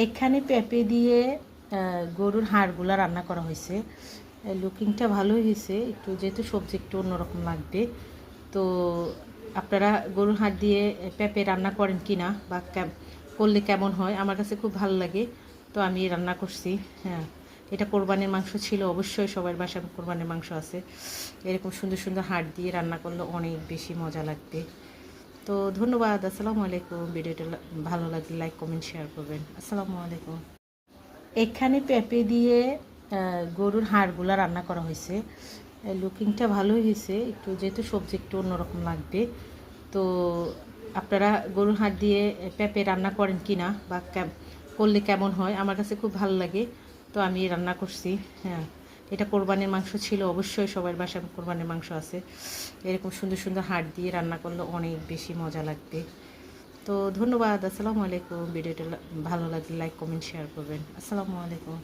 এখানে পেঁপে দিয়ে গরুর হাড়গুলা রান্না করা হয়েছে। লুকিংটা ভালোই হয়েছে, একটু যেহেতু সবজি একটু অন্যরকম লাগবে। তো আপনারা গরুর হাড় দিয়ে পেঁপে রান্না করেন কি না, বা করলে কেমন হয়? আমার কাছে খুব ভালো লাগে, তো আমি রান্না করছি। হ্যাঁ, এটা কোরবানির মাংস ছিল, অবশ্যই সবার বাসায় কোরবানির মাংস আছে। এরকম সুন্দর সুন্দর হাড় দিয়ে রান্না করলে অনেক বেশি মজা লাগবে। তো ধন্যবাদ। আসসালামু আলাইকুম। ভিডিওটা ভালো লাগলে লাইক কমেন্ট শেয়ার করবেন। আসসালামু আলাইকুম। এখানে পেঁপে দিয়ে গরুর হাড়গুলা রান্না করা হয়েছে। লুকিংটা ভালোই হয়েছে, একটু যেহেতু সবজি একটু অন্যরকম লাগবে। তো আপনারা গরুর হাড় দিয়ে পেঁপে রান্না করেন কি না, বা করলে কেমন হয়? আমার কাছে খুব ভালো লাগে, তো আমি রান্না করছি। হ্যাঁ, এটা কোরবানির মাংস ছিল, অবশ্যই সবার বাসায় কোরবানির মাংস আছে। এরকম সুন্দর সুন্দর হাড় দিয়ে রান্না করলে অনেক বেশি মজা লাগবে। তো ধন্যবাদ। আসসালামু আলাইকুম। ভিডিওটা ভালো লাগলে লাইক কমেন্ট শেয়ার করবেন। আসসালামু আলাইকুম।